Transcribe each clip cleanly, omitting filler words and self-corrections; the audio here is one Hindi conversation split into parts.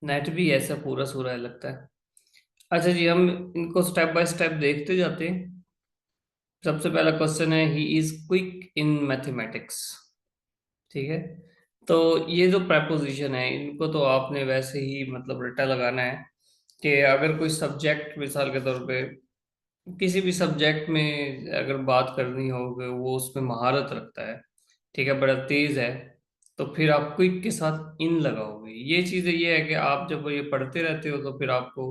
नेट भी ऐसा पूरा सूरा है लगता है। अच्छा जी, हम इनको स्टेप बाय स्टेप देखते जाते हैं। सबसे पहला क्वेश्चन है, he is quick in mathematics. ठीक है। तो ये जो preposition है इनको तो आपने वैसे ही मतलब रट्टा लगाना है कि अगर कोई सब्जेक्ट मिसाल के तौर पे किसी भी सब्जेक्ट में अगर बात करनी हो कि वो उसमें महारत रखता है, ठीक है, बड़ा तेज है, तो फिर आप क्विक के साथ इन लगाओगे। ये चीज़ें ये है कि आप जब ये पढ़ते रहते हो तो फिर आपको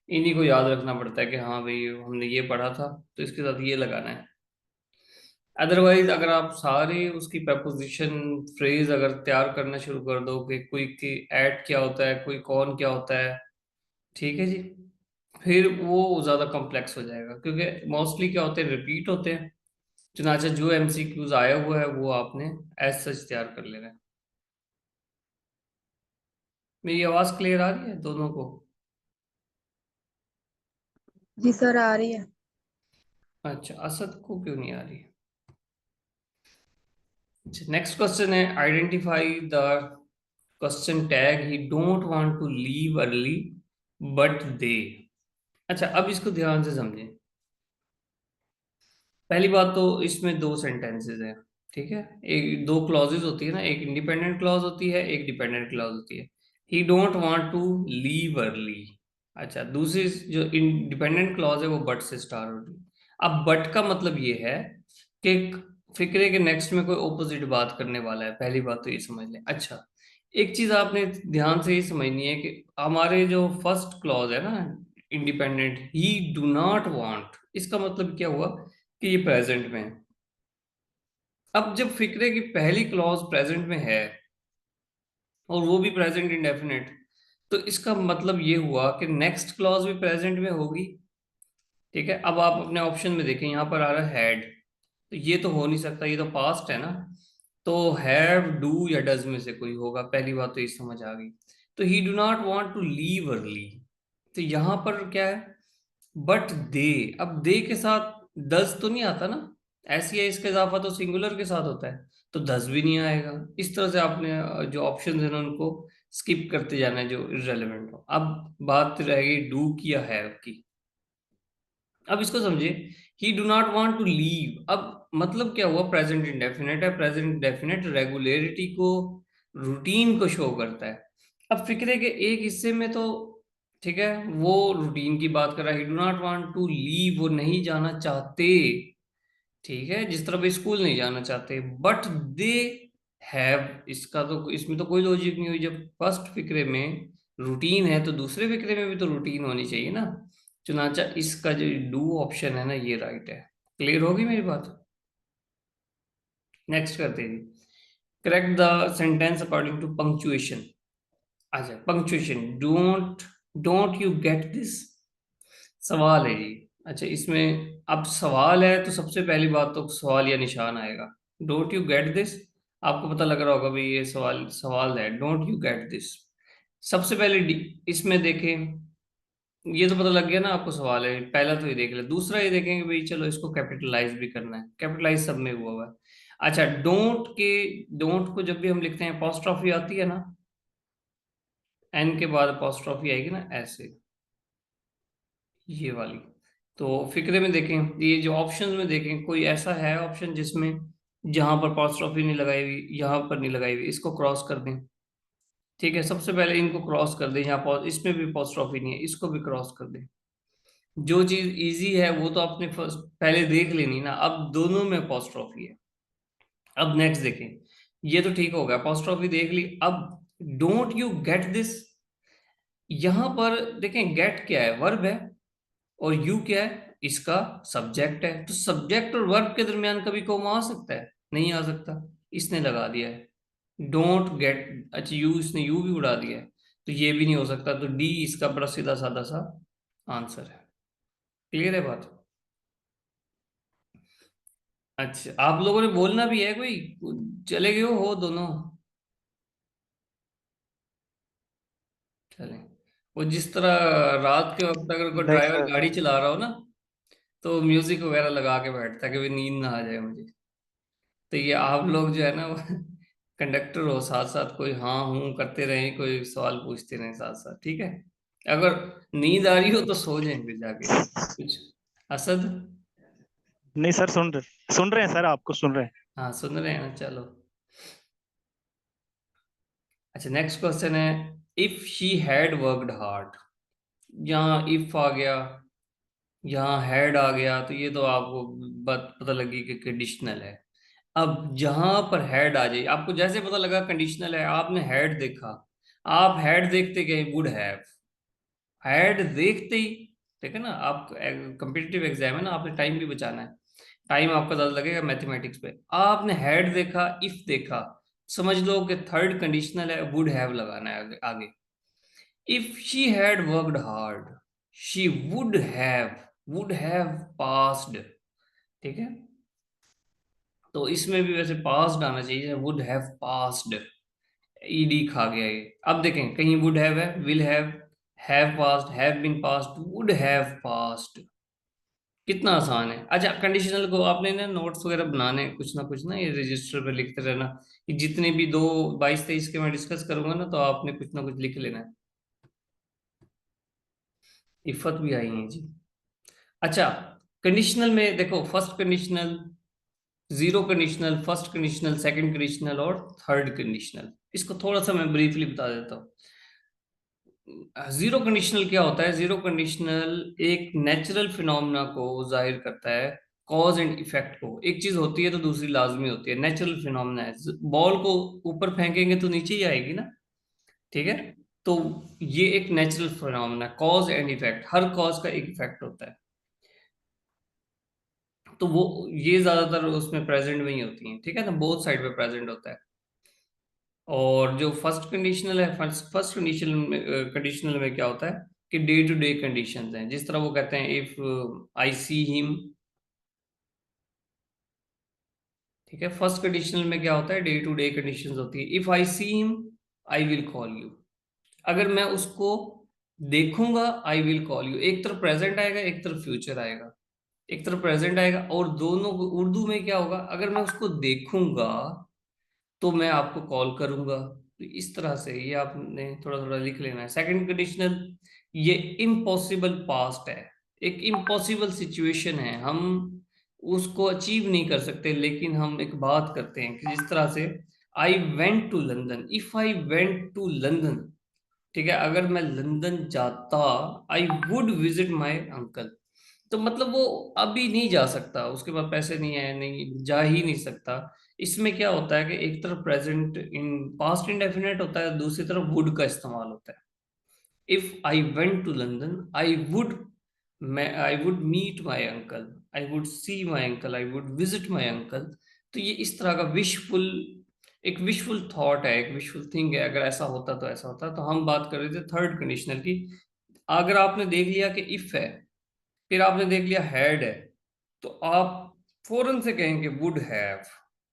इन्हीं को याद रखना पड़ता है कि हाँ भाई हमने ये पढ़ा था तो इसके साथ ये लगाना है। अदरवाइज अगर आप सारे उसकी प्रपोजिशन फ्रेज अगर तैयार करना शुरू कर दो कि कोई की एट क्या होता है, कोई कौन क्या होता है, ठीक है जी, फिर वो ज्यादा कॉम्प्लेक्स हो जाएगा क्योंकि मोस्टली क्या होते हैं, रिपीट होते हैं। चुनाचा जो एमसीक्यूज आया हुआ है वो आपने एज सच तैयार कर लेना है। मेरी आवाज क्लियर आ रही है दोनों को? जी सर, आ रही है। अच्छा, असद को क्यों नहीं आ रही? अच्छा, नेक्स्ट क्वेश्चन है, identify the question tag he don't want to leave early but they. अच्छा, अब इसको ध्यान से समझें। पहली बात तो इसमें दो सेंटेंसेस हैं, ठीक है। एक दो क्लॉजेज होती है ना, एक इंडिपेंडेंट क्लॉज होती है, एक डिपेंडेंट क्लॉज होती है। He don't want to leave early. अच्छा, दूसरी जो इंडिपेंडेंट क्लॉज है वो बट से स्टार्ट होती है। अब बट का मतलब ये है कि फिक्रे के नेक्स्ट में कोई ओपोजिट बात करने वाला है, पहली बात तो ये समझ लें। अच्छा, एक चीज आपने ध्यान से ये समझनी है कि हमारे जो फर्स्ट क्लॉज है ना, independent, he do not want, इसका मतलब क्या हुआ कि ये प्रेजेंट में है। अब जब फिक्रे की पहली क्लॉज प्रेजेंट में है और वो भी प्रेजेंट इंडेफिनिट, तो इसका मतलब ये हुआ कि नेक्स्ट क्लॉज भी प्रेजेंट में होगी। ठीक है, अब आप अपने ऑप्शन में देखें, यहाँ पर आ रहा है हैड, तो ये तो हो नहीं सकता, ये तो पास्ट है ना। तो हैव, डू या डज में से कोई होगा, पहली बात तो ये समझ आ गई। तो he do not want to leave early, तो यहाँ पर क्या है, बट दे। अब दे के साथ दस तो नहीं आता ना, ऐसी है, इसका इजाफा तो सिंगुलर के साथ होता है, तो दस भी नहीं आएगा। इस तरह से आपने जो ऑप्शन है ना उनको स्किप करते जाना है जो इररेलेवेंट हो। अब बात रहेगी डू की या हैव की। अब इसको समझिए, he do not want to leave, अब मतलब क्या हुआ, प्रेजेंट इंडेफिनिट है, प्रेजेंट इंडेफिनिट रेगुलरिटी को, रूटीन को शो करता है। अब फिक्रे के एक हिस्से में तो ठीक है, वो रूटीन की बात कर रहा है, he do not want to leave, वो नहीं जाना चाहते, ठीक है, जिस तरह वे स्कूल नहीं जाना चाहते, बट दे हैव, इसका तो इसमें तो कोई लॉजिक नहीं हुई। जब फर्स्ट फिक्रे में रूटीन है तो दूसरे फिक्रे में भी तो रूटीन होनी चाहिए ना। चुनाचा इसका जो डू ऑप्शन है ना ये राइट है। क्लियर होगी मेरी बात? नेक्स्ट करते हैं, correct the sentence according to punctuation. अच्छा, punctuation, don't, don't you get this, सवाल है जी। अच्छा, इसमें अब सवाल है तो सबसे पहली बात तो सवाल या निशान आएगा। डोंट यू गेट दिस, आपको पता लग रहा होगा भाई ये सवाल सवाल है, डोंट यू गेट दिस। सबसे पहले इसमें देखें, ये तो पता लग गया ना आपको सवाल है, पहला तो ये देख ले। दूसरा ये देखेंगे भाई, चलो इसको कैपिटलाइज भी करना है, कैपिटलाइज सब में हुआ हुआ है। अच्छा, डोंट के, डोंट को जब भी हम लिखते हैं अपोस्ट्रोफी आती है ना, एन के बाद अपोस्ट्रोफी आएगी ना ऐसे, ये वाली। तो फिक्रे में देखें, ये जो ऑप्शंस में देखें, कोई ऐसा है ऑप्शन जिसमें जहां पर apostrophe नहीं लगाई हुई, यहाँ पर नहीं लगाई हुई, इसको क्रॉस कर दें। ठीक है, सबसे पहले इनको क्रॉस कर दें, यहाँ पर इसमें भी apostrophe नहीं है, इसको भी क्रॉस कर दें। जो चीज इजी है वो तो आपने फर्स्ट पहले देख लेनी ना, अब दोनों में apostrophe है। अब नेक्स्ट देखें, ये तो ठीक हो गया, apostrophe देख ली। अब डोंट यू गेट दिस, यहां पर देखें, गेट क्या है, वर्ब है, और यू क्या है, इसका सब्जेक्ट है। तो सब्जेक्ट और वर्ब के दरमियान कभी कॉमा आ सकता है? नहीं आ सकता, इसने लगा दिया है डोंट गेट। अच्छा, यू, इसने यू भी उड़ा दिया है, तो ये भी नहीं हो सकता, तो डी इसका बड़ा सीधा साधा सा आंसर है। क्लियर है बात? अच्छा, आप लोगों ने बोलना भी है कोई, चले गए हो दोनों? चले। वो जिस तरह रात के वक्त अगर कोई नहीं ड्राइवर सर। गाड़ी चला रहा हो ना, तो म्यूजिक वगैरह लगा के बैठता है कि भाई नींद ना आ जाए मुझे। तो ये आप लोग जो है ना कंडक्टर हो, साथ साथ कोई हाँ हूँ करते रहे, कोई सवाल पूछते रहे साथ साथ, ठीक है। अगर नींद आ रही हो तो सो जाएं फिर जाके कुछ। असद। नहीं सर, सुन रहे हैं सर, आपको सुन रहे हैं। हाँ सुन रहे हैं, चलो। अच्छा, नेक्स्ट क्वेश्चन है, if she had worked hard. यहाँ इफ आ गया, यहाँ हैड आ गया, तो ये तो आपको बात पता लगी कि कंडीशनल है। अब जहां पर हेड आ जाए, आपको जैसे पता लगा कंडीशनल है, आपने हेड देखा, आप हेड देखते गए वुड हैव, हेड देखते ही, ठीक है ना, आप कम्पिटिटिव एग्जाम है ना, आपने टाइम भी बचाना है, टाइम आपका ज्यादा लगेगा मैथमेटिक्स पे। आपने हेड देखा, इफ देखा, समझ लो कि थर्ड कंडीशनल है, वुड हैव लगाना है आगे। If she had worked hard, she would have passed, ठीक है। तो इसमें भी वैसे पास्ड आना चाहिए, वुड हैव पास्ड, ईडी खा गया ये। अब देखें, कहीं वुड हैव है, will have passed, have been passed, would have passed. कितना आसान है। अच्छा, कंडीशनल को आपने ना नोट्स वगैरह बनाने हैं, कुछ ना ये रजिस्टर पे लिखते रहना, कि जितने भी दो 22-23 के मैं डिस्कस करूंगा ना, तो आपने कुछ ना कुछ लिख लेना है। इफत भी आई है जी। अच्छा, कंडीशनल में देखो, first conditional, zero conditional, first conditional, second conditional और थर्ड कंडीशनल। इसको थोड़ा सा मैं ब्रीफली बता देता हूँ। जीरो कंडीशनल क्या होता है? जीरो कंडीशनल एक नेचुरल फिनोमेना को जाहिर करता है, कॉज एंड इफेक्ट को। एक चीज होती है तो दूसरी लाजमी होती है, नेचुरल फिनोमेना है। बॉल को ऊपर फेंकेंगे तो नीचे ही आएगी ना, ठीक है। तो ये एक natural phenomena, cause and effect, her cause का एक इफेक्ट होता है। तो वो ये ज्यादातर उसमें प्रेजेंट में ही होती हैं, ठीक है ना, बोथ साइड पे प्रेजेंट होता है। और जो फर्स्ट कंडीशनल है, फर्स्ट कंडीशनल में क्या होता है कि डे टू डे कंडीशंस हैं। जिस तरह वो कहते हैं, इफ आई सी हिम, ठीक है। फर्स्ट कंडीशनल में क्या होता है, डे टू डे कंडीशंस होती है। If I see him, I will call you. अगर मैं उसको देखूंगा, आई विल कॉल यू, एक तरफ प्रेजेंट आएगा, एक तरफ फ्यूचर आएगा, एक तरफ प्रेजेंट आएगा, और दोनों को उर्दू में क्या होगा, अगर मैं उसको देखूंगा तो मैं आपको कॉल करूंगा। तो इस तरह से ये आपने थोड़ा थोड़ा लिख लेना है। सेकंड कंडीशनल, ये इम्पॉसिबल पास्ट है, एक इम्पॉसिबल सिचुएशन है, हम उसको अचीव नहीं कर सकते, लेकिन हम एक बात करते हैं कि जिस तरह से I went to London, if I went to London, ठीक है, अगर मैं लंदन जाता, I would visit my uncle. तो मतलब वो अभी नहीं जा सकता, उसके पास पैसे नहीं है, नहीं जा ही नहीं सकता। इसमें क्या होता है कि एक तरफ प्रेजेंट इन पास्ट इंडेफिनिट होता है, दूसरी तरफ वुड का इस्तेमाल होता है। If I went to London, I would meet my uncle, I would see my uncle, I would visit my uncle. तो ये इस तरह का विशफुल, एक विशफुल थॉट है, एक विशफुल थिंग है, अगर ऐसा होता तो ऐसा होता। तो हम बात कर रहे थे थर्ड कंडीशनल की। अगर आपने देख लिया कि इफ है, फिर आपने देख लिया हैड है, तो आप फौरन से कहेंगे वुड हैव,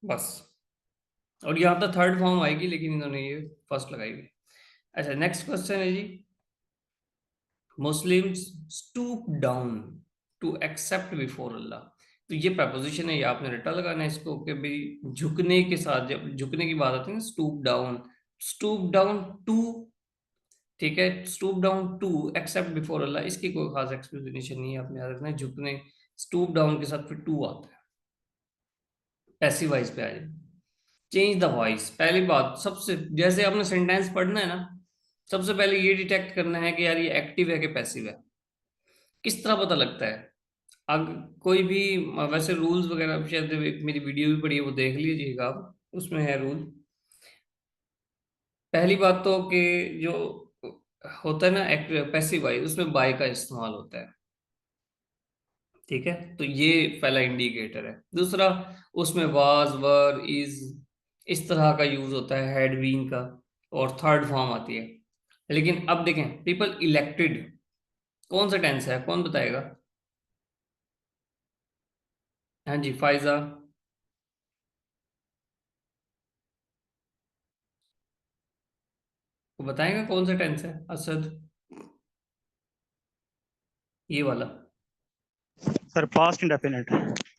बस। और यहाँ तो थर्ड फॉर्म आएगी, लेकिन इन्होंने ये फर्स्ट लगाई हुई। अच्छा, नेक्स्ट क्वेश्चन है जी, Muslims stoop down to accept before Allah. तो ये प्रपोजिशन है, ये आपने रट्टा लगाना है इसको, कि भाई झुकने के साथ, जब झुकने की बात आती है ना, स्टूप डाउन टू, ठीक है, stoop down to accept before Allah, इसकी कोई खास एक्सप्लेनेशन नहीं है, आपने याद रखना है। झुकने, स्टूप डाउन के साथ फिर टू आता है, पैसिव वॉइस पे आ जाए। चेंज द वॉइस, पहली बात, सबसे जैसे आपने सेंटेंस पढ़ना है ना, सबसे पहले ये डिटेक्ट करना है कि यार ये एक्टिव है कि पैसिव है। किस तरह पता लगता है? अग कोई भी, वैसे रूल्स वगैरह शायद एक मेरी वीडियो भी पड़ी है, वो देख लीजिएगा आप, उसमें है रूल। पहली बात तो कि जो होता है ना पैसिव वॉइस, उसमें बाय का इस्तेमाल होता है, ठीक है। तो ये पहला इंडिकेटर है। दूसरा, उसमें वाज, वर, इज, इस तरह का यूज होता है, हैड बीन का। और थर्ड फॉर्म आती है। लेकिन अब देखें, पीपल इलेक्टेड, कौन सा टेंस है, कौन बताएगा? हाँ जी, फाइजा, वो बताएगा कौन सा टेंस है? असद, ये वाला। Sir past indefinite.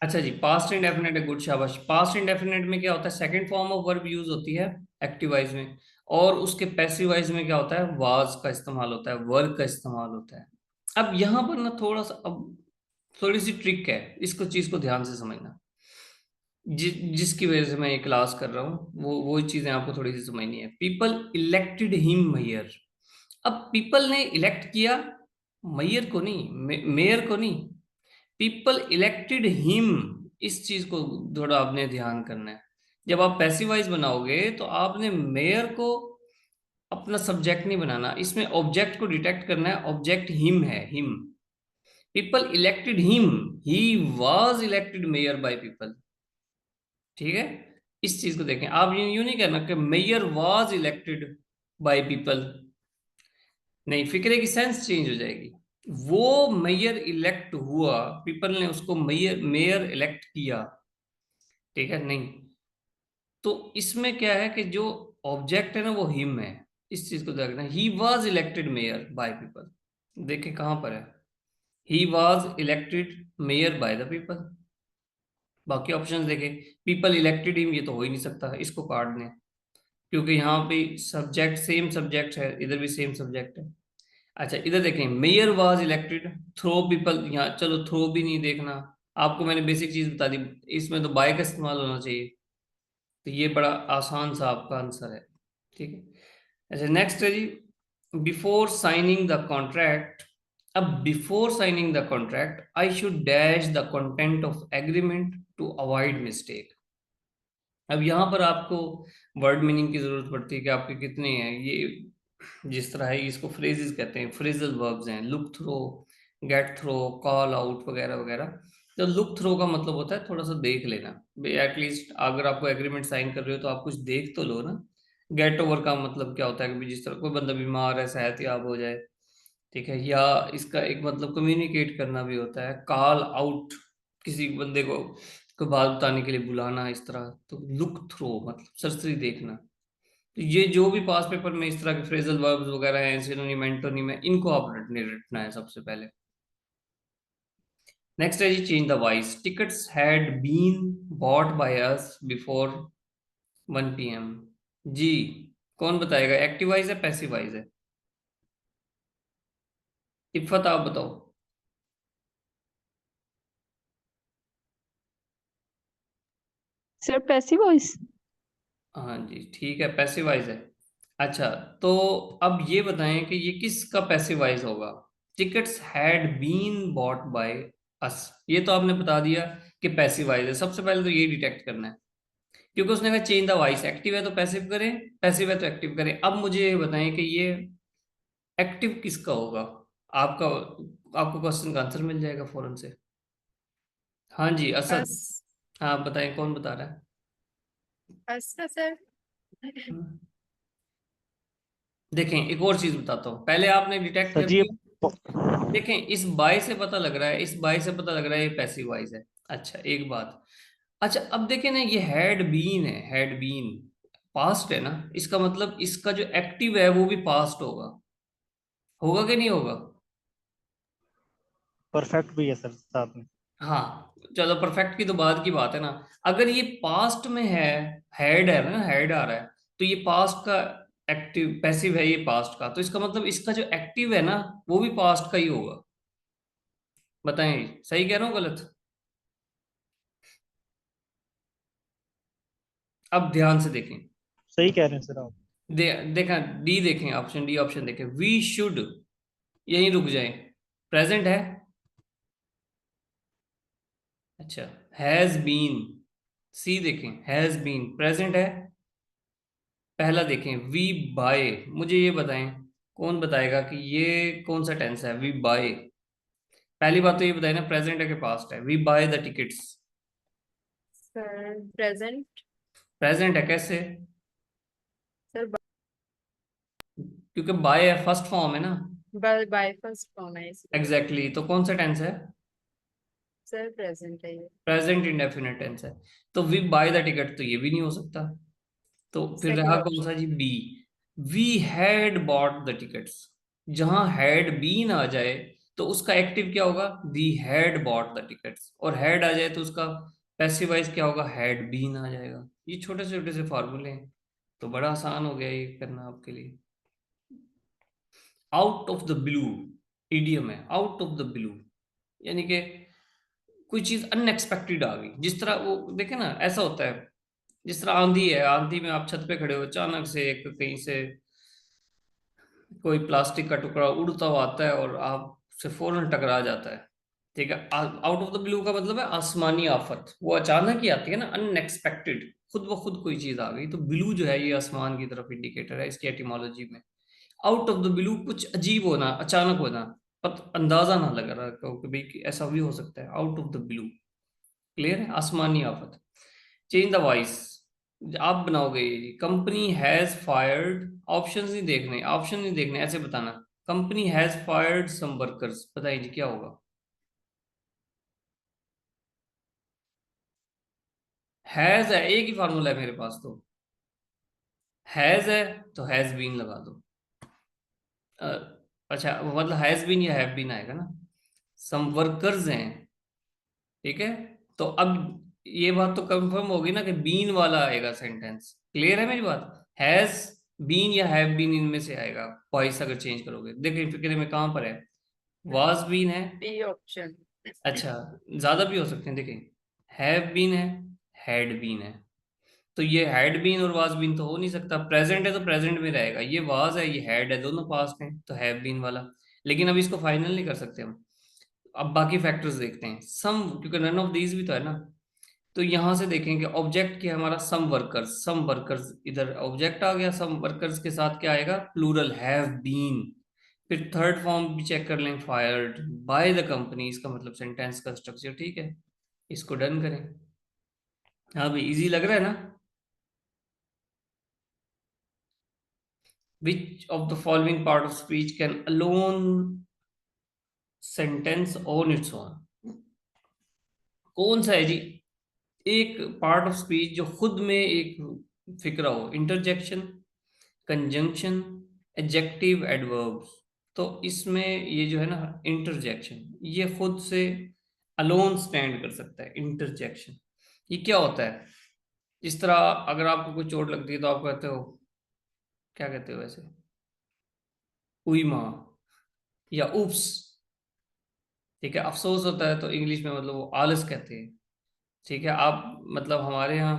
अच्छा जी, पास्ट इंडेफिनिट है, गुड, शाबाश। पास्ट इंडेफिनिट में क्या होता है, second form of verb use होती है एक्टिव वाइज में, और उसके पैसिव वाइज में क्या होता है, वाज का इस्तेमाल होता है, वर्ग का इस्तेमाल होता है। अब यहाँ पर ना थोड़ा सा, अब थोड़ी सी ट्रिक है, इसको चीज को ध्यान से समझना। जिसकी वजह से मैं ये क्लास कर रहा हूँ, वो चीजें आपको थोड़ी सी समझनी है। People elected him mayor. अब पीपल ने इलेक्ट किया मेयर को नहीं, मेयर को नहीं, पीपल इलेक्टेड हिम। इस चीज को थोड़ा आपने ध्यान करना है। जब आप पैसिवाइज बनाओगे तो आपने मेयर को अपना सब्जेक्ट नहीं बनाना, इसमें ऑब्जेक्ट को डिटेक्ट करना है। ऑब्जेक्ट हिम है, him. People elected him, he was elected mayor by people. ठीक है, इस चीज को देखें। आप यूं नहीं कहना कि mayor was elected by people, नहीं, फिक्रे की सेंस चेंज हो जाएगी। वो मेयर इलेक्ट हुआ, पीपल ने उसको मेयर मेयर इलेक्ट किया, ठीक है, नहीं। तो इसमें क्या है कि जो ऑब्जेक्ट है ना वो हिम है, इस चीज को देखना। He was elected mayor by people, देखे कहां पर है, he was elected mayor by the people. बाकी ऑप्शंस देखे, पीपल इलेक्टेड हिम, ये तो हो ही नहीं सकता, इसको काट दें, क्योंकि यहाँ पे सब्जेक्ट सेम सब्जेक्ट है, इधर भी सेम सब्जेक्ट है। अच्छा, इधर देखें, mayor was elected through people, यहाँ चलो थ्रो भी नहीं देखना, आपको मैंने बेसिक चीज बता दी, इसमें तो बाय का इस्तेमाल होना चाहिए। तो ये बड़ा आसान सा आपका आंसर है, ठीक है। अच्छा, नेक्स्ट है जी, बिफोर साइनिंग द कॉन्ट्रैक्ट। अब before signing the contract I should dash the content of agreement to avoid mistake. अब यहाँ पर आपको वर्ड मीनिंग की जरूरत पड़ती है कि आपके कितने हैं ये। जिस तरह है, इसको फ्रेजेस कहते हैं, फ्रेजल वर्ब्स हैं, look through, get through, call out वगैरह वगैरह। तो लुक थ्रो का मतलब होता है थोड़ा सा देख लेना, एटलीस्ट अगर आपको एग्रीमेंट साइन कर रहे हो तो आप कुछ देख तो लो ना। गेट ओवर का मतलब क्या होता है कि जिस तरह कोई बंदा बीमार है, सेहत याब हो जाए, ठीक है। या इसका एक मतलब कम्युनिकेट करना भी होता है, कॉल आउट, किसी बंदे को बात बताने के लिए बुलाना, इस तरह। तो लुक थ्रो मतलब सरसरी देखना। तो ये जो भी पास पेपर में इस तरह के फ्रेजल वर्ब्स वगैरह हैं, सिनोनिम एंटोनिम है, इनको आप रटना है सबसे पहले। नेक्स्ट है जी, change the voice. Tickets had been bought by us before 1 PM। जी, कौन बताएगा, एक्टिव वॉइस है पैसिव वॉइस है? इफ़त आप बताओ। Sir passive voice. हाँ जी, ठीक है, पैसिव वॉइस है। अच्छा, तो अब ये बताएं कि ये किसका पैसिव वॉइस होगा। Tickets had been bought by us, ये तो आपने बता दिया कि पैसिव वॉइस है। सबसे पहले तो ये डिटेक्ट करना है, क्योंकि उसने कहा चेंज द वॉइस, एक्टिव है तो पैसिव करें, पैसिव है तो एक्टिव करें। अब मुझे ये बताएं कि ये एक्टिव किसका होगा। आपका आपको क्वेश्चन का आंसर मिल जाएगा फौरन से। हाँ जी, असद। अस हाँ, बताएं कौन बता रहा है। अस का सर। हम्म, देखें, एक और चीज बताता हूँ, पहले आपने डिटेक्ट सर कर जी ये लिया। देखें, इस बाय से पता लग रहा है, इस बाय से पता लग रहा है ये पैसिव वॉइस है। अच्छा, एक बात। अच्छा, अब देखें ना, ये हैड बीन है, हैड बीन पास्ट है ना, इसका मतलब इसका जो एक्टिव है वो भी पास्ट होगा, होगा कि नहीं होगा? परफेक्ट भी है सर साथ में। हाँ, चलो, परफेक्ट की तो बाद की बात है ना। अगर ये पास्ट में है ना, हेड आ रहा है, तो ये पास्ट का एक्टिव, पैसिव है ये पास्ट का, तो इसका मतलब इसका जो एक्टिव है ना वो भी पास्ट का ही होगा। बताएं, सही कह रहा हूँ गलत? अब ध्यान से देखें। सही कह रहे हैं सर आप। देखा, डी देखें, ऑप्शन डी, ऑप्शन देखें, वी शुड, यहीं रुक जाएं। प्रेजेंट है। अच्छा, हैज बीन, सी देखें, हैज बीन प्रेजेंट है। पहला देखें, वी बाय, मुझे ये बताएं, कौन बताएगा कि ये कौन सा टेंस है, वी बाय। पहली बात तो ये बताए ना, प्रेजेंट है कि पास्ट है, we buy the tickets. Sir present. Present है, कैसे? सर क्योंकि बाय है, फर्स्ट फॉर्म है ना। बाय फर्स्ट फॉर्म है इसलिए। एग्जैक्टली exactly, तो कौन सा टेंस है? सर प्रेजेंट है ये। प्रेजेंट इंडेफिनिट टेंस है। तो वी बाय द टिकट, तो ये भी नहीं हो सकता। तो फिर सेकंड रहा कौन सा ऑप्शन। जी, B, we had bought the tickets. जहां हैड बीन आ जाए तो उसका एक्टिव क्या होगा, they had bought the tickets, और हैड आ जाए तो उसका पैसिवाइज क्या होगा, हैड बीन आ जाएगा। ये छोटे छोटे से फार्मूले हैं, तो बड़ा आसान हो गया ये करना आपके लिए। Out of the blue idiom है, आउट ऑफ द ब्लू, यानी कि कोई चीज अनएक्सपेक्टेड आ गई। जिस तरह वो देखे ना, ऐसा होता है जिस तरह आंधी है, आंधी में आप छत पे खड़े हो, अचानक से एक कहीं से कोई प्लास्टिक का टुकड़ा उड़ता हुआ आता है और आप से फौरन टकरा जाता है। ठीक है, आउट ऑफ द ब्लू का मतलब है आसमानी आफत, वो अचानक ही आती है ना, अनएक्सपेक्टेड, खुद ब खुद कोई चीज आ गई। तो ब्लू जो है ये आसमान की तरफ इंडिकेटर है इसकी एटिमोलॉजी में। आउट ऑफ द ब्लू कुछ अजीब होना, अचानक होना, पत अंदाजा ना लग रहा हो कि भाई ऐसा भी हो सकता है, out of the blue. Clear है, आसमानी आफत। चेंज द वॉइस, आप बनाओगे ये, कंपनी हैज फायर्ड, ऑप्शंस नहीं देखने, ऑप्शन नहीं देखने, ऐसे बताना, company has fired some workers, बताइए जी क्या होगा। हैज है, एक ही फार्मूला है मेरे पास, तो हैज है तो हैज बीन लगा दो। अ, अच्छा, मतलब हैज बीन या हैव बीन आएगा ना, सम वर्कर्स हैं। ठीक है, तो अब ये बात तो कंफर्म होगी ना कि बीन वाला आएगा सेंटेंस। क्लियर है मेरी बात, हैज बीन या हैव बीन इनमें से आएगा, वॉइस अगर चेंज करोगे। देखिए फिक्र में कहाँ पर है, वाज बीन है, बी ऑप्शन। अच्छा ज्यादा भी हो सकते हैं, देखिए हैव बीन है, हैड बीन है, तो ये हैड बीन और वाज बीन तो हो नहीं सकता। प्रेजेंट है तो प्रेजेंट में रहेगा, ये वाज है ये हैड है, दोनों पास्ट हैं तो हैव बीन वाला। लेकिन अब इसको फाइनल नहीं कर सकते हम। अब बाकी फैक्टर्स देखते हैं, सम, क्योंकि नन ऑफ दीज भी तो है ना। तो यहां से देखेंगे ऑब्जेक्ट क्या है हमारा, सम वर्कर्स, सम वर्कर्स इधर ऑब्जेक्ट आ गया, सम वर्कर्स के साथ क्या आएगा, प्लूरल हैव बीन। फिर थर्ड फॉर्म भी चेक कर लें, फायर्ड बाय द कंपनी, इसका मतलब सेंटेंस का स्ट्रक्चर ठीक है। इसको डन करें। हाँ भाई, इजी लग रहा है ना। Which of the following part of speech can alone sentence on its own, कौन सा है जी एक पार्ट ऑफ स्पीच जो खुद में एक फिक्रा हो, इंटरजेक्शन, कंजंक्शन, एडजेक्टिव, एडवर्ब्स। तो इसमें ये जो है ना इंटरजेक्शन, ये खुद से अलोन स्टैंड कर सकता है। इंटरजेक्शन ये क्या होता है, इस तरह अगर आपको कोई चोट लगती है तो आप कहते हो, क्या कहते हो वैसे, हुई माँ या उप्स। ठीक है, अफसोस होता है तो इंग्लिश में मतलब वो आलस कहते हैं। ठीक है, आप मतलब हमारे यहाँ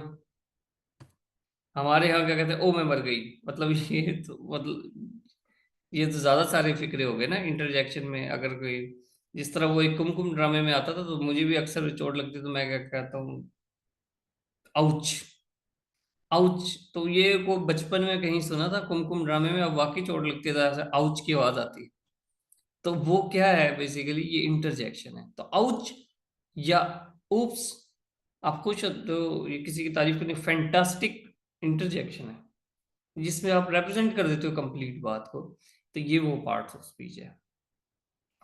क्या कहते हैं, ओ मैं मर गई, मतलब ये तो मतलब ये तो ज्यादा सारे फिक्रे हो गए ना इंटरजेक्शन में। अगर कोई जिस तरह वो एक कुमकुम ड्रामे में आता था, तो मुझे भी अक्सर चोट लगती तो मैं क्या कहता हूँ, आउच, आउच। तो ये को बचपन में कहीं सुना था कुमकुम ड्रामे में, अब वाकई चोट लगती है तो ऐसे आउच की आवाज आती है। तो वो क्या है, बेसिकली ये इंटरजेक्शन है। तो आउच या उप्स, आप खुश हो तो ये किसी की तारीफ करने, फैंटास्टिक इंटरजेक्शन है जिसमें आप रिप्रेजेंट कर देते हो कंप्लीट बात को। तो ये वो पार्ट ऑफ स्पीच है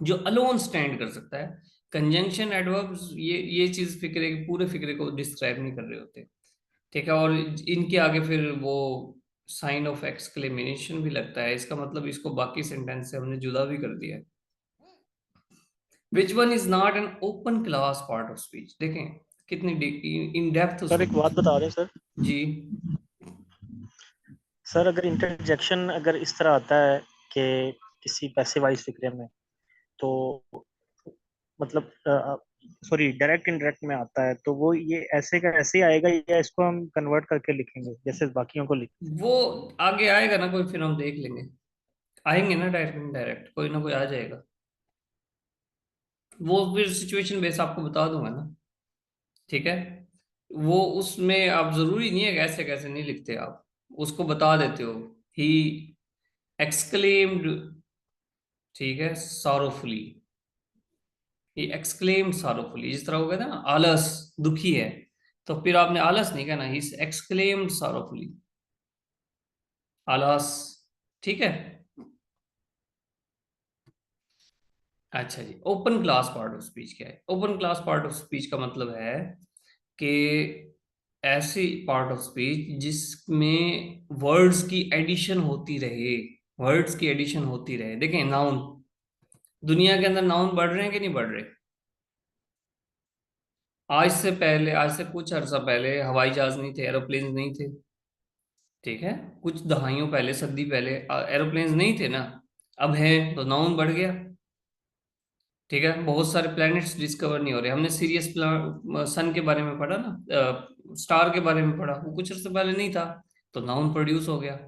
जो अलोन स्टैंड कर सकता है। कंजंक्शन, एडवर्ब्स, ये चीज फिक्रे, पूरे फिक्रे को डिस्क्राइब नहीं कर रहे होते। ठीक है, और इनके आगे फिर वो साइन ऑफ एक्सक्लेमेशन भी लगता है, इसका मतलब इसको बाकी सेंटेंस से हमने जुदा भी कर दिया है। Which one is not an open class part of speech, देखें कितनी इन डेप्थ सर एक उसमें। बात बता दें सर। जी, सर अगर इंटरजेक्शन अगर इस तरह आता है कि किसी पैसिव वॉइस फिक्रे में, तो मतलब सॉरी डायरेक्ट इनडायरेक्ट में आता है, तो वो ये ऐसे का ऐसे ही आएगा या इसको हम कन्वर्ट करके लिखेंगे जैसे बाकियों को लिख। वो आगे आएगा ना कोई, फिर हम देख लेंगे, आएंगे ना डायरेक्ट इनडायरेक्ट, कोई ना कोई आ जाएगा। वो फिर सिचुएशन बेस आपको बता दूंगा ना। ठीक है, वो उसमें आप जरूरी नहीं है कि ऐसे कैसे नहीं लिखते, आप उसको बता देते हो, ही एक्सक्लेम्ड, ठीक है, सॉरोफुली, ही एक्सक्लेम्ड सॉरोफुली, जिस तरह हो गया था ना आलस, दुखी है, तो फिर आपने आलस नहीं कहना, ही एक्सक्लेम्ड सॉरोफुली, आलस। ठीक है, अच्छा जी, open class part of speech क्या है। Open class part of speech का मतलब है कि ऐसी पार्ट ऑफ स्पीच जिसमें वर्ड्स की एडिशन होती रहे, वर्ड्स की एडिशन होती रहे। देखें नाउन, दुनिया के अंदर नाउन बढ़ रहे हैं कि नहीं बढ़ रहे? आज से पहले, आज से कुछ अरसा पहले हवाई जहाज नहीं थे, एरोप्लेन नहीं थे। ठीक है, कुछ दहाइयों पहले, सदी पहले एरोप्लेन नहीं थे ना। अब है तो नाउन बढ़ गया। ठीक है, बहुत सारे प्लैनेट्स डिस्कवर नहीं हो रहे। हमने सीरियस सन के बारे में पढ़ा ना, स्टार के बारे में पढ़ा, वो कुछ अर्से पहले नहीं था, तो नाउन प्रोड्यूस हो गया।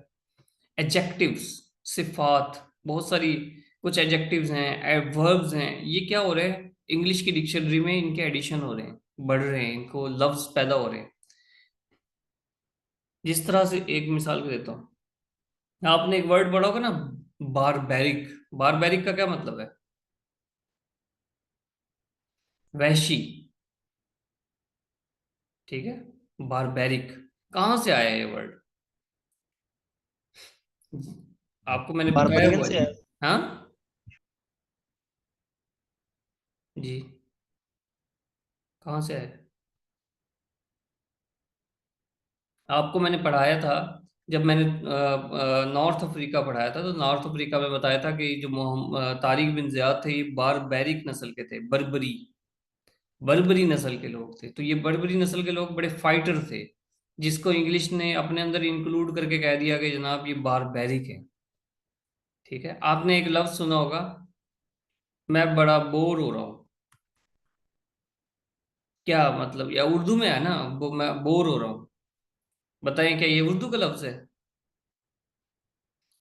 एडजेक्टिव्स, सिफात, बहुत सारी कुछ एडजेक्टिव्स हैं, वर्ब्स हैं, ये क्या हो रहे हैं, इंग्लिश की डिक्शनरी में इनके एडिशन हो रहे हैं, बढ़ रहे हैं, इनको लफ्ज पैदा हो रहे हैं। जिस तरह से एक मिसाल को देता हूँ, आपने एक वर्ड पढ़ा होगा ना, बारबैरिक। बारबैरिक का क्या मतलब है? वहशी। ठीक है, बारबैरिक कहाँ से आया ये वर्ड? आपको मैंने बताया बारबेरियन हुआ से जी। है। हाँ जी, कहाँ से आया? आपको मैंने पढ़ाया था, जब मैंने नॉर्थ अफ्रीका पढ़ाया था, तो नॉर्थ अफ्रीका में बताया था कि जो तारिक बिन ज़ियाद थे, ये बारबैरिक नस्ल के थे, बर्बरी, बर्बरी नस्ल के लोग थे। तो ये बर्बरी नस्ल के लोग बड़े फाइटर थे, जिसको इंग्लिश ने अपने अंदर इंक्लूड करके कह दिया कि जनाब ये बारबैरिक है। ठीक है, आपने एक लफ्ज सुना होगा, मैं बड़ा बोर हो रहा हूँ। क्या मतलब? या उर्दू में है ना, मैं बोर हो रहा हूँ। बताएं, क्या ये उर्दू का लफ्ज है?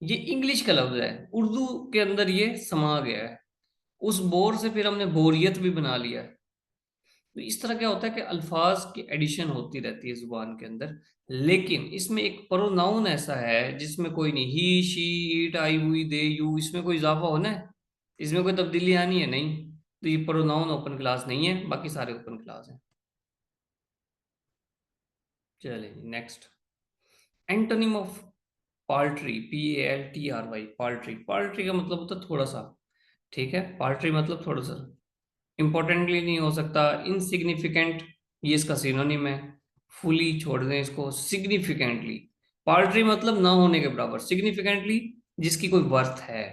ये इंग्लिश का लफ्ज है, उर्दू के अंदर ये समा गया है। उस बोर से फिर हमने बोरियत भी बना लिया है। तो इस तरह क्या होता है कि अल्फाज की एडिशन होती रहती है जुबान के अंदर। लेकिन इसमें एक प्रोनाउन ऐसा है जिसमें कोई नहीं, ही शी इट आई हुई दे यू, इसमें कोई इजाफा होना है, इसमें कोई तब्दीली आनी है नहीं। तो ये प्रोनाउन ओपन क्लास नहीं है, बाकी सारे ओपन क्लास हैं। चलिए नेक्स्ट, एंटोनिम ऑफ पाल्ट्री, PALTRY, पाल्ट्री। पाल्ट्री का मतलब होता है थोड़ा सा। ठीक है, पाल्ट्री मतलब थोड़ा सा, इंपॉर्टेंटली नहीं हो सकता, इनसिग्निफिकेंट, ये इसका सिनोनिम है। फुली छोड़ दें इसको, सिग्निफिकेंटली। पाल्ट्री मतलब ना होने के बराबर, सिग्निफिकेंटली जिसकी कोई वर्थ है,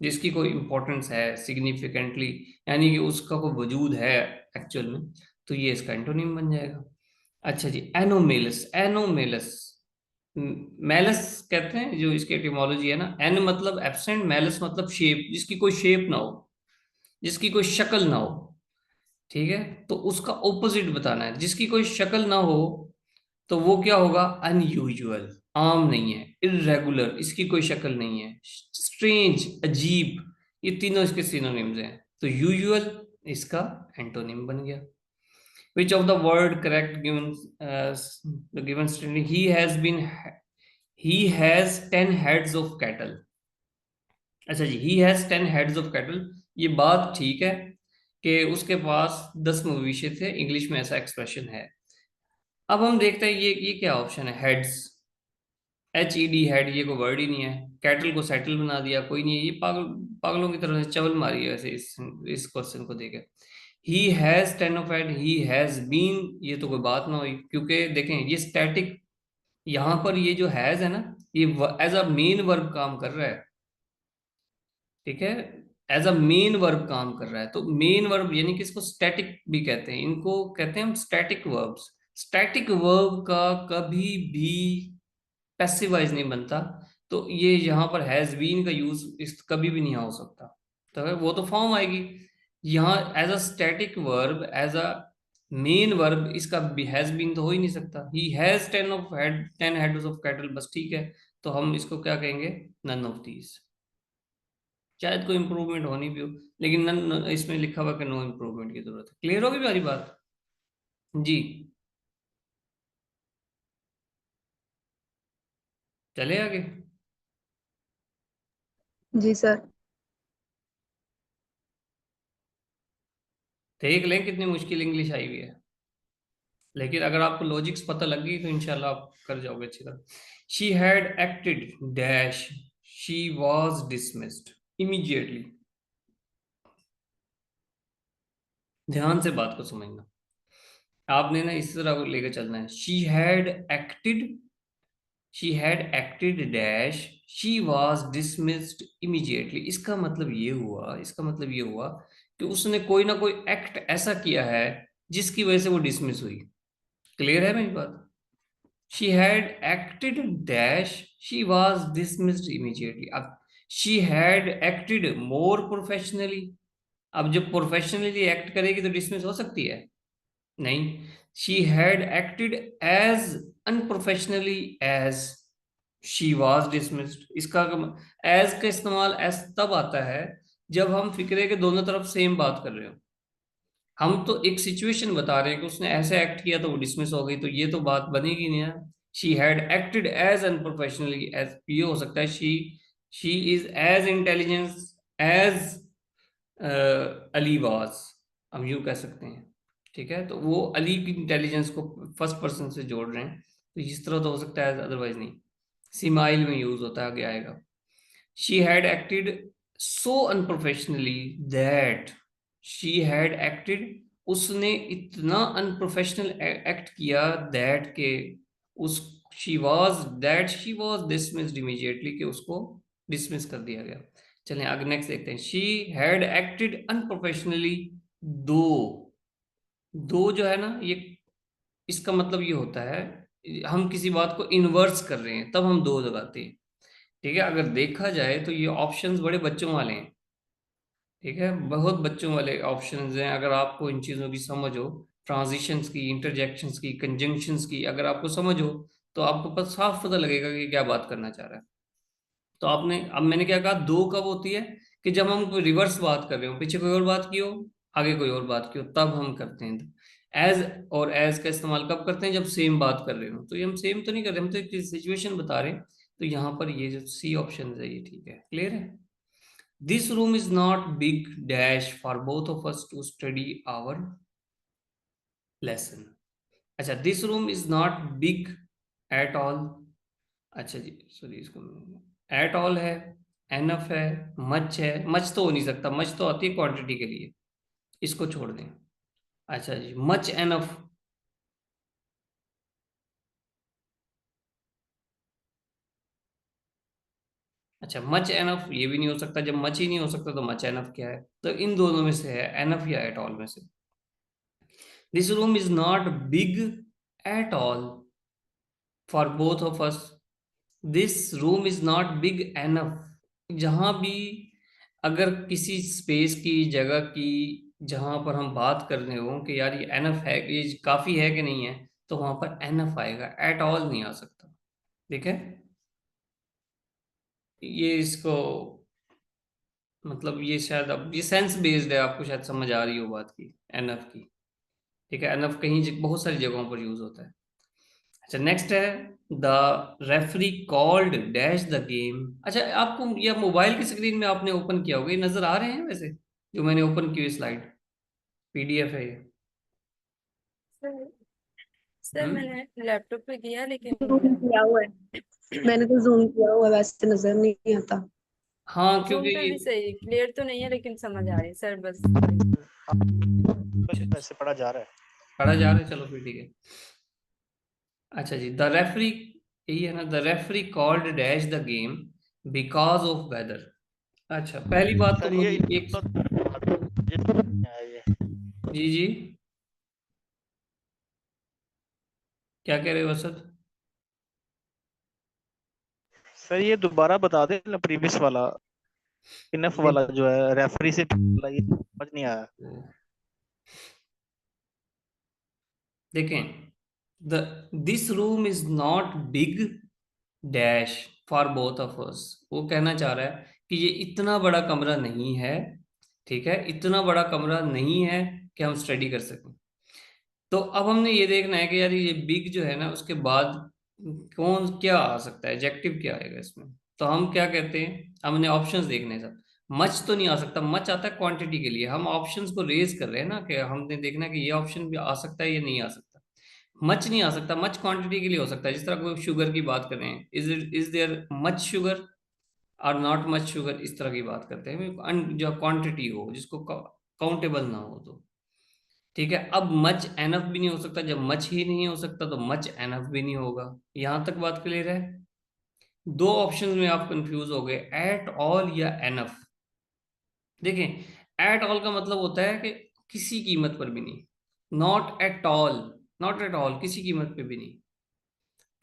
जिसकी कोई इंपॉर्टेंस है, सिग्निफिकेंटली यानी कि उसका कोई वजूद है एक्चुअल में, तो ये इसका एंटोनिम बन जाएगा। अच्छा जी, एनोमेलस। एनोमेलस, मेलस कहते हैं, जो इसकी एटिमोलॉजी है ना, एन मतलब एब्सेंट, मेलस मतलब शेप, जिसकी कोई शेप ना हो, जिसकी कोई शक्ल ना हो। ठीक है, तो उसका ऑपोजिट बताना है, जिसकी कोई शक्ल ना हो, तो वो क्या होगा? अनयूजुअल, आम नहीं है, इरेगुलर, इसकी कोई शक्ल नहीं है, स्ट्रेंज, अजीब, ये तीनों इसके सिनोनिम्स हैं। तो यूजुअल इसका एंटोनिम बन गया। Which of the word correct given the given statement? He has 10 heads of cattle. अच्छा जी, he has 10 heads of cattle, ये बात ठीक है कि उसके पास 10 मवेशी थे, इंग्लिश में ऐसा एक्सप्रेशन है। अब हम देखते हैं ये क्या ऑप्शन है, हेड्स, HED, हेड, ये कोई वर्ड ही नहीं है। कैटल को सेटल बना दिया, कोई नहीं है, ये पागल, पागलों की तरह से चवल मारी है वैसे इस क्वेश्चन को देखे। He has 10 of head, he has been, ये तो कोई बात ना हुई, क्योंकि देखें ये स्टैटिक, यहाँ पर ये जो हैज है ना, ये एज अ मेन वर्ब काम कर रहा है। ठीक है, एज अ मेन वर्ब काम कर रहा है, तो मेन वर्ब यानी कि इसको स्टैटिक भी कहते हैं, इनको कहते हैं हम स्टैटिक वर्ब्स। स्टैटिक वर्ब का कभी भी पैसिव वाइज नहीं बनता, तो ये यहाँ पर हैज बीन का यूज इस कभी भी नहीं हो सकता। तो वो तो फॉर्म आएगी, यहाँ as a static verb, as a main verb इसका हैज बीन तो हो ही नहीं सकता। He has 10 heads of cattle, बस ठीक है, तो हम इसको क्या कहेंगे? None of these. शायद कोई इंप्रूवमेंट होनी भी हो, लेकिन नन इसमें लिखा हुआ कि नो इंप्रूवमेंट की जरूरत है। क्लियर होगी मेरी बात? जी, चले आगे। जी सर। देख लें कितनी मुश्किल इंग्लिश आई हुई है, लेकिन अगर आपको लॉजिक्स पता लग गई तो इंशाल्लाह आप कर जाओगे अच्छी तरह। She had acted dash, she was dismissed immediately. ध्यान से बात को समझना, आपने ना इस तरह को लेकर चलना है। She had acted, she had acted dash, she was dismissed immediately. इसका मतलब ये हुआ, इसका मतलब ये हुआ कि उसने कोई ना कोई एक्ट ऐसा किया है जिसकी वजह से वो डिसमिस हुई। क्लियर है मेरी बात? She had acted dash, she was dismissed immediately. अब she had acted more professionally. अब जब प्रोफेशनली एक्ट करेगी तो डिसमिस हो सकती है? नहीं। She had acted as unprofessionally as she was dismissed. इसका एज का इस्तेमाल एज तब आता है जब हम फिक्रे के दोनों तरफ सेम बात कर रहे हो। हम तो एक सिचुएशन बता रहे हैं कि उसने ऐसे एक्ट किया तो वो डिसमिस हो गई, तो ये तो बात बनेगी नहीं यार। She had acted as unprofessionally as, ये हो सकता है she is as intelligence as Ali was, हम यूं कह सकते हैं। ठीक है, तो वो अली की इंटेलिजेंस को फर्स्ट पर्सन से जोड़ रहे हैं, तो इस तरह तो हो सकता है, अदरवाइज नहीं। सिमाइल में यूज होता है, आगे आएगा। She had acted so unprofessionally that, she had acted, उसने इतना अनप्रोफेशनल एक्ट किया, दैट के उस शी वाज डिसमिस्ड इमीडिएटली, कि उसको डिसमिस कर दिया गया। चलें आगे नेक्स्ट देखते हैं। शी हैड एक्टेड अनप्रोफेशनली दो। दो जो है ना, ये इसका मतलब ये होता है, हम किसी बात को इन्वर्स कर रहे हैं तब हम दो लगाते हैं। ठीक है, अगर देखा जाए तो ये ऑप्शंस बड़े बच्चों वाले हैं। ठीक है, बहुत बच्चों वाले ऑप्शंस हैं। अगर आपको इन चीज़ों की समझ हो, ट्रांजिशंस की, इंटरजेक्शंस की, कंजंक्शंस की, अगर आपको समझ हो तो आपको पता, साफ पता लगेगा कि क्या बात करना चाह रहा है। तो आपने, अब मैंने क्या कहा, दो कब होती है? कि जब हम कोई रिवर्स बात कर रहे हो, पीछे कोई और बात की हो, आगे कोई और बात की हो, तब हम करते हैं। एज और एज का इस्तेमाल कब करते हैं? जब सेम बात कर रहे हो। तो ये हम सेम तो नहीं कर रहे, हम तो एक सिचुएशन बता रहे हैं। तो यहाँ पर ये जो सी ऑप्शन है ये ठीक है। क्लियर है? This room is not big dash for both of us to study our lesson. अच्छा, this room is not big at all. अच्छा जी, सॉरी, इसको एट ऑल है, एनफ है, मच है। मच तो हो नहीं सकता, मच तो आती है क्वांटिटी के लिए, इसको छोड़ दें। अच्छा जी, मच एनफ। अच्छा, मच एनफ ये भी नहीं हो सकता। जब मच ही नहीं हो सकता तो मच एनफ क्या है? तो इन दोनों में से है, एनफ या एट ऑल में से। This room is not big at all for both of us. This room is not big enough, जहां भी अगर किसी स्पेस की, जगह की, जहां पर हम बात कर रहे हो कि यार ये एनफ है, ये काफी है कि नहीं है, तो वहां पर एनफ आएगा, एट ऑल नहीं आ सकता। ठीक है, ये इसको मतलब ये शायद, अब ये सेंस बेस्ड है, आपको शायद समझ आ रही हो बात की, एनफ की। ठीक है, एनफ कहीं बहुत सारी जगहों पर यूज होता है। अच्छा, नेक्स्ट है, the referee called dash the game. अच्छा, आपको ये मोबाइल की स्क्रीन में आपने ओपन किया होगा, ये नजर आ रहे हैं वैसे जो मैंने ओपन की हुई स्लाइड, पीडीएफ है ये? सर सर हम्म। मैंने लैपटॉप पे किया लेकिन जूम किया हुआ है, मैंने तो जूम किया हुआ है, वैसे नजर नहीं आता। हाँ, जूम क्योंकि पे भी सही क्लियर तो नहीं है लेकिन समझ आ रही है सर, बस। वैसे पढ़ा जा रहा है। पढ़ा जा रहा है, चलो फिर ठीक है। अच्छा जी, द रेफरी, यही है ना, the referee called dash the game because of weather. अच्छा, पहली बात तो सर मुझे ये एक, ये जी जी, क्या कह रहे हो असद? सर ये दोबारा बता दे ना, प्रीवियस वाला, इनफ ये वाला जो है, रेफरी से वाला, ये समझ नहीं आया। देखें, the this room is not big dash for both of अस। वो कहना चाह रहा है कि ये इतना बड़ा कमरा नहीं है। ठीक है, इतना बड़ा कमरा नहीं है कि हम स्टडी कर सकें। तो अब हमने ये देखना है कि यार ये बिग जो है ना, उसके बाद कौन क्या आ सकता है, एडजेक्टिव क्या आएगा इसमें। तो हम क्या कहते हैं, हमने ऑप्शंस देखने हैं सब। मच तो नहीं आ सकता, मच आता है क्वांटिटी के लिए, हम ऑप्शंस को रेज कर रहे हैं ना, कि हमने देखना है कि ये ऑप्शन भी आ सकता है, ये नहीं आ सकता। मच नहीं आ सकता, मच क्वांटिटी के लिए हो सकता है, जिस तरह कोई शुगर की बात कर रहे हैं, इज देयर मच शुगर और नॉट मच शुगर, इस तरह की बात करते हैं। जो क्वांटिटी हो, जिसको काउंटेबल ना हो, तो ठीक है, अब मच एनफ भी नहीं हो सकता, जब मच ही नहीं हो सकता तो मच एनफ भी नहीं होगा। यहां तक बात क्लियर है? दो ऑप्शंस में आप कंफ्यूज हो गए, एट ऑल या एनफ। देखें, एट ऑल का मतलब होता है कि किसी कीमत पर भी नहीं, not at all, not at all किसी कीमत पे भी नहीं।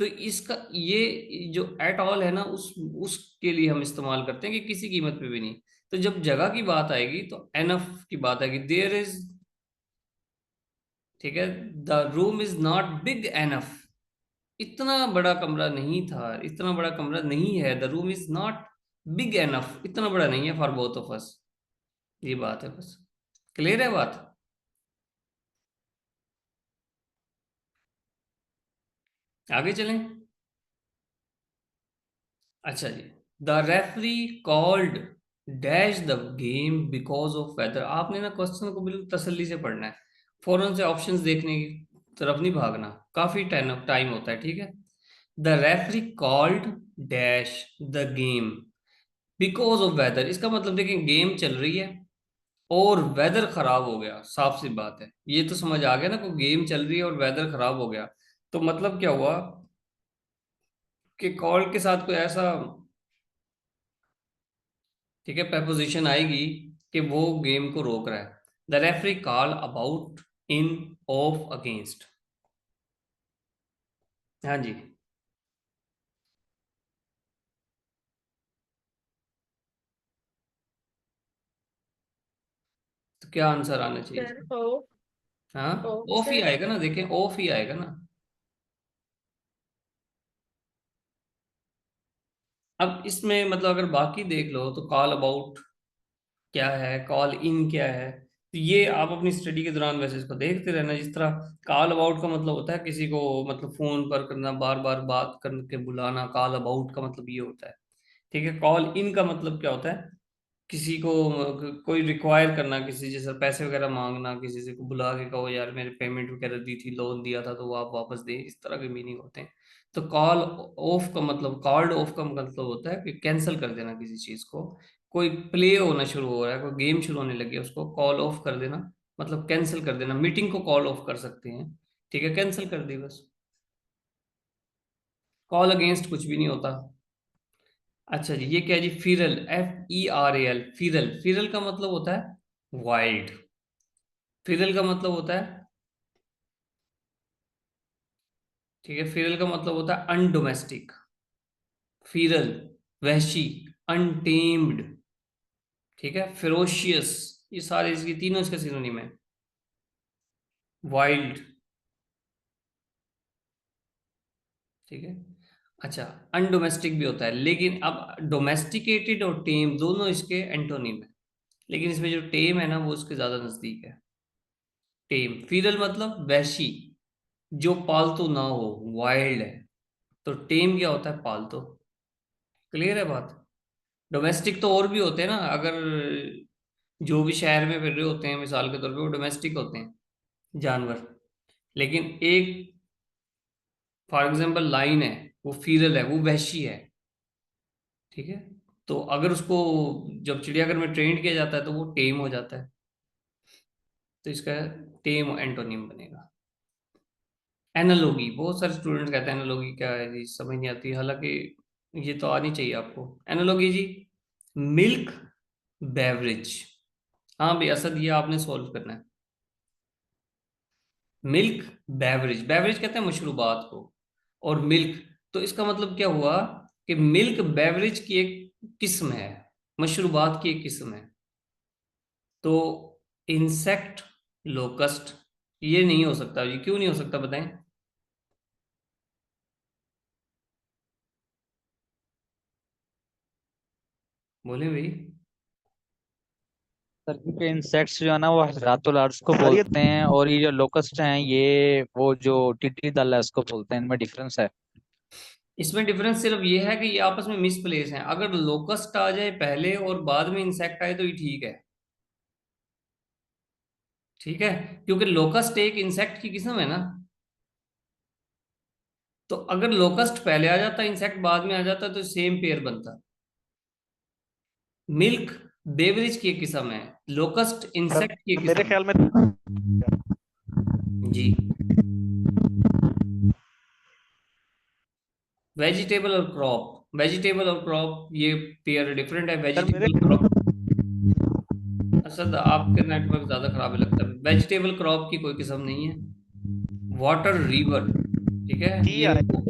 तो इसका ये जो एट ऑल है ना, उसके लिए हम इस्तेमाल करते हैं कि किसी कीमत पे भी नहीं। तो जब जगह की बात आएगी तो एनफ की बात आएगी, देयर इज, ठीक है, the room is not big enough, इतना बड़ा कमरा नहीं था, इतना बड़ा कमरा नहीं है, the room is not big enough, इतना बड़ा नहीं है फॉर बोथ ऑफ अस। ये बात है बस, क्लियर है बात? आगे चलें। अच्छा जी, the referee called dash the game because of weather. आपने ना क्वेश्चन को बिल्कुल तसल्ली से पढ़ना है, फौरन से ऑप्शंस देखने की तरफ नहीं भागना, काफी टाइम टाइम होता है, ठीक है। The referee called dash the game because of weather, इसका मतलब देखें गेम चल रही है और वेदर खराब हो गया, साफ सी बात है, ये तो समझ आ गया ना, कोई गेम चल रही है और वेदर खराब हो गया, तो मतलब क्या हुआ कि कॉल के साथ कोई ऐसा, ठीक है, preposition आएगी कि वो गेम को रोक रहा है। The referee call about, in, of, against. हाँ जी, तो क्या आंसर आना चाहिए सर इसका? ऑफ। हाँ, ऑफ ऑफ ही सर। आएगा ना, देखें ऑफ ही आएगा ना। अब इसमें मतलब अगर बाकी देख लो तो कॉल अबाउट क्या है, कॉल इन क्या है, तो ये आप अपनी स्टडी के दौरान वैसे इसको देखते रहना। जिस तरह कॉल अबाउट का मतलब होता है किसी को मतलब फोन पर करना, बार बार बात करके बुलाना, कॉल अबाउट का मतलब ये होता है। ठीक है, कॉल इन का मतलब क्या होता है, किसी को कोई रिक्वायर करना, किसी जैसे पैसे वगैरह मांगना, किसी से को बुला के कहो यार मेरे पेमेंट वगैरह दी थी, लोन दिया था तो वो आप वापस दें, इस तरह के मीनिंग होते हैं। तो कॉल ऑफ का मतलब, कॉल्ड ऑफ का मतलब होता है कि कैंसिल कर देना किसी चीज को। कोई प्ले होना शुरू हो रहा है, कोई गेम शुरू होने लगी है, उसको कॉल ऑफ कर देना, मतलब कैंसिल कर देना। मीटिंग को कॉल ऑफ कर सकते हैं, ठीक है, कैंसिल कर दी बस। कॉल अगेंस्ट कुछ भी नहीं होता। अच्छा जी, ये क्या है जी, फिरल, FERAL, फिरल, फिरल का मतलब होता है वाइल्ड। फिरल का मतलब होता है, ठीक है, फिरल का मतलब होता है अनडोमेस्टिक। फिरल, वहशी, अनटेम्ड, ठीक है, फेरोशियस, ये सारे इसके तीनों इसके सिनोनिम है। वाइल्ड, ठीक है। अच्छा, अनडोमेस्टिक भी होता है, लेकिन अब डोमेस्टिकेटेड और टेम दोनों इसके एंटोनिम है, लेकिन इसमें जो टेम है ना वो उसके ज्यादा नजदीक है। टेम, फीरल मतलब वैशी, जो पालतू ना हो, वाइल्ड है। तो टेम क्या होता है, पालतू। क्लियर है बात? डोमेस्टिक तो और भी होते हैं ना, अगर जो भी शहर में फिर रहे होते हैं मिसाल के तौर पे, वो डोमेस्टिक होते हैं जानवर। लेकिन एक फॉर एग्जांपल लाइन है, वो फीरल है, वो वहशी है, ठीक है। तो अगर उसको जब चिड़ियाघर में ट्रेंड किया जाता है तो वो टेम हो जाता है। तो इसका टेम एंटोनिम बनेगा। एनालॉगी, बहुत सारे स्टूडेंट कहते हैं एनालॉगी क्या है जी, समझ नहीं आती, हालांकि ये तो आनी चाहिए आपको। एनालॉगी जी, मिल्क बेवरेज। हाँ भाई असद, ये आपने सॉल्व करना है। मिल्क बेवरेज, बेवरेज कहते हैं मशरूबात को, और मिल्क, तो इसका मतलब क्या हुआ कि मिल्क बेवरेज की एक किस्म है, मशरूबात की एक किस्म है। तो इंसेक्ट, लोकस्ट, ये नहीं हो सकता, ये क्यों नहीं हो सकता बताएं? बोले भाई। सर क्योंकि इंसेक्ट्स जो है ना वो रातों को सर ये बोलते हैं, और ये जो लोकस्ट हैं ये वो जो टिड्डी दल है उसको बोलते हैं, इनमें डिफरेंस है। इसमें डिफरेंस सिर्फ ये है कि ये आपस में मिसप्लेस हैं, अगर लोकस्ट आ जाए पहले और बाद में इंसेक्ट आए तो ये ठीक है, ठीक है, क्योंकि लोकस्ट एक इंसेक्ट की किस्म है ना। तो अगर लोकस्ट पहले आ जाता, इंसेक्ट बाद में आ जाता, तो सेम पेयर बनता। मिल्क बेवरेज की एक किस्म है, लोकस्ट सर इंसेक्ट की एक मेरे किस्म है। ख्याल में जी। वेजिटेबल और क्रॉप, वेजिटेबल और क्रॉप ये पेयर डिफरेंट है। सर मेरे वेजिटेबल क्रॉप, असद आपके नेटवर्क ज्यादा खराब है लगता है। वेजिटेबल क्रॉप की कोई किस्म नहीं है। वाटर रिवर, ठीक है डी ये। आएगा।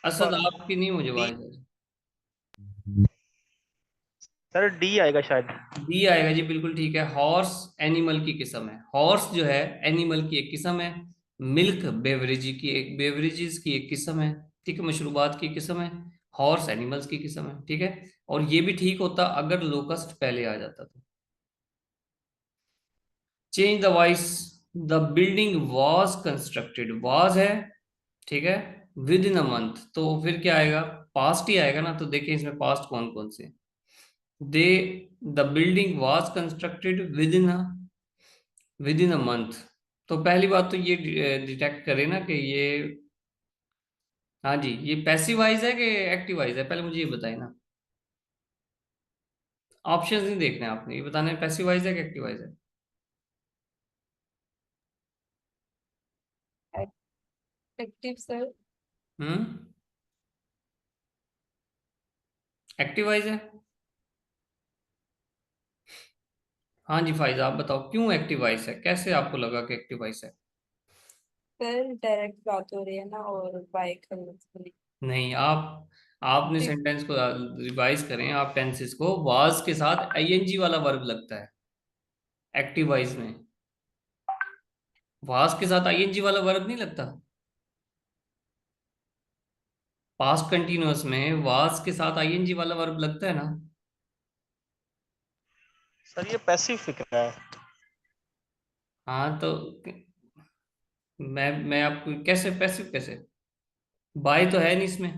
असद आपकी नहीं मुझे डी, आवाज है। सर डी आएगा शायद। बी आएगा जी, बिल्कुल ठीक है। हॉर्स एनिमल की किस्म है। हॉर्स जो है एनिमल की एक किस्म है। मिल्क बेवरेजेस की एक किस्म है, ठीक है, मशरूबात की किस्म है। हॉर्स एनिमल्स की किस्म है, ठीक है। और ये भी ठीक होता अगर लोकस्ट पहले आ जाता तो। Change the voice. The building was constructed, was है, ठीक है, विद इन अ मंथ, तो फिर क्या आएगा? पास्ट ही आएगा ना। तो देखिए इसमें पास्ट कौन कौन से। They the building was constructed within a month. तो पहली बात तो ये डिटेक्ट करें ना कि ये, हाँ जी, ये पैसिवाइज है कि एक्टिवाइज है, पहले मुझे ये बताए ना। ऑप्शंस नहीं देखने आपने, ये बताना है पैसिवाइज है कि एक्टिवाइज है। Active sir. हम्म, एक्टिवाइज है। हाँ जी फाइज, आप बताओ क्यों एक्टिवाइज है, कैसे आपको लगा कि एक्टिवाइज है? सर डायरेक्ट बात हो रही है ना, और बाइक करने। नहीं, आपने सेंटेंस को रिवाइज करें, आप टेंसेस को, वाज के साथ आईएनजी वाला वर्ब लगता है एक्टिवाइज में। वाज के साथ आईएनजी वाला वर्ब नहीं लगता। पास्ट कंटिन्यूअस में वाज के साथ आईएनजी वाला वर्ब लगता है ना। सर ये पैसिव फिक्र है। हाँ तो मैं आपको कैसे पैसिव कैसे, बाय तो है नहीं इसमें।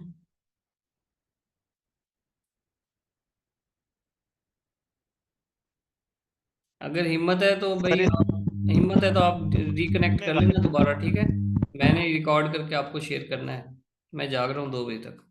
अगर हिम्मत है तो सर भाई आप, हिम्मत है तो आप रिकनेक्ट कर लेना दोबारा, ठीक है। मैंने रिकॉर्ड करके आपको शेयर करना है। मैं जाग रहा हूँ 2 बजे तक।